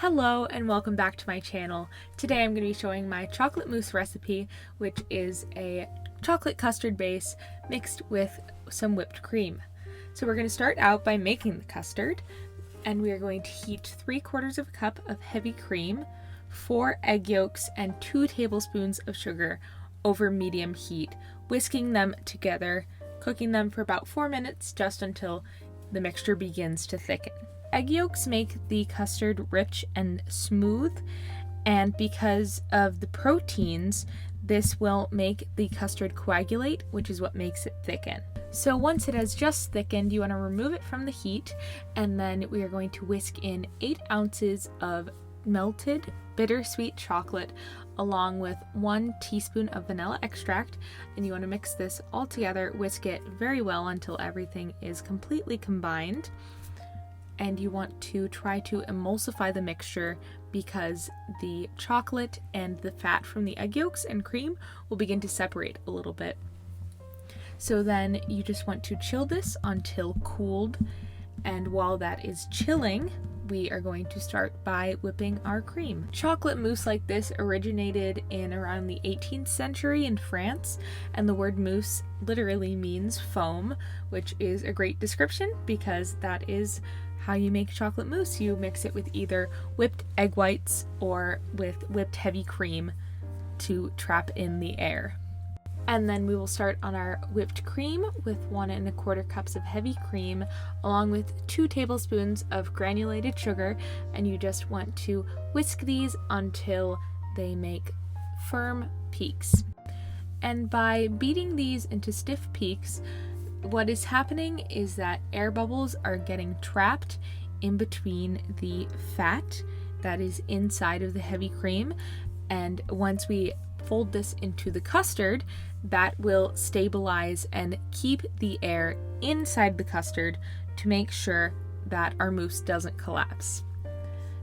Hello and welcome back to my channel. Today I'm going to be showing my chocolate mousse recipe, which is a chocolate custard base mixed with some whipped cream. So we're going to start out by making the custard, and we are going to heat 3/4 of a cup of heavy cream, 4 egg yolks, and 2 tablespoons of sugar over medium heat, whisking them together, cooking them for about 4 minutes just until the mixture begins to thicken. Egg yolks make the custard rich and smooth, and because of the proteins, this will make the custard coagulate, which is what makes it thicken. So once it has just thickened, you want to remove it from the heat, and then we are going to whisk in 8 ounces of melted bittersweet chocolate along with 1 teaspoon of vanilla extract, and you want to mix this all together, whisk it very well until everything is completely combined. And you want to try to emulsify the mixture because the chocolate and the fat from the egg yolks and cream will begin to separate a little bit. So then you just want to chill this until cooled, and while that is chilling, we are going to start by whipping our cream. Chocolate mousse like this originated in around the 18th century in France, and the word mousse literally means foam, which is a great description because that is how you make chocolate mousse. You mix it with either whipped egg whites or with whipped heavy cream to trap in the air. And then we will start on our whipped cream with 1 1/4 cups of heavy cream along with 2 tablespoons of granulated sugar, and you just want to whisk these until they make firm peaks. And by beating these into stiff peaks, what is happening is that air bubbles are getting trapped in between the fat that is inside of the heavy cream, and once we fold this into the custard, that will stabilize and keep the air inside the custard to make sure that our mousse doesn't collapse.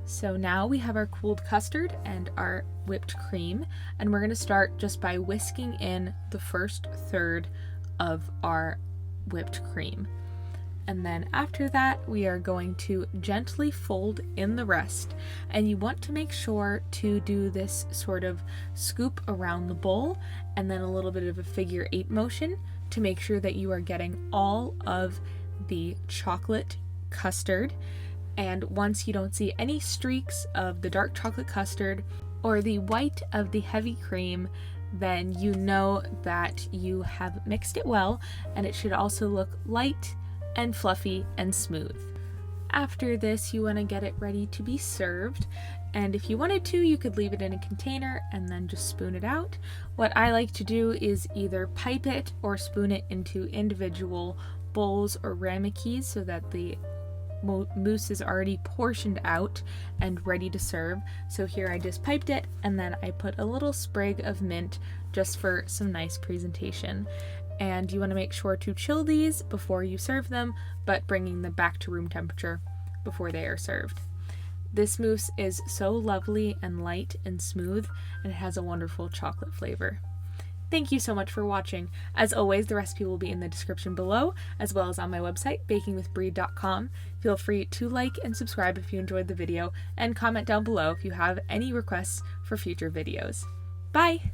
So now we have our cooled custard and our whipped cream, and we're going to start just by whisking in the first third of our whipped cream. And then after that, we are going to gently fold in the rest, and you want to make sure to do this sort of scoop around the bowl and then a little bit of a figure 8 motion to make sure that you are getting all of the chocolate custard. And once you don't see any streaks of the dark chocolate custard or the white of the heavy cream, then you know that you have mixed it well, and it should also look light and fluffy and smooth. After this, you want to get it ready to be served, and if you wanted to, you could leave it in a container and then just spoon it out. What I like to do is either pipe it or spoon it into individual bowls or ramekis so that the mousse is already portioned out and ready to serve. So here I just piped it, and then I put a little sprig of mint just for some nice presentation. And you want to make sure to chill these before you serve them, but bringing them back to room temperature before they are served. This mousse is so lovely and light and smooth, and it has a wonderful chocolate flavor. Thank you so much for watching. As always, the recipe will be in the description below, as well as on my website, bakingwithbrie.com. Feel free to like and subscribe if you enjoyed the video, and comment down below if you have any requests for future videos. Bye!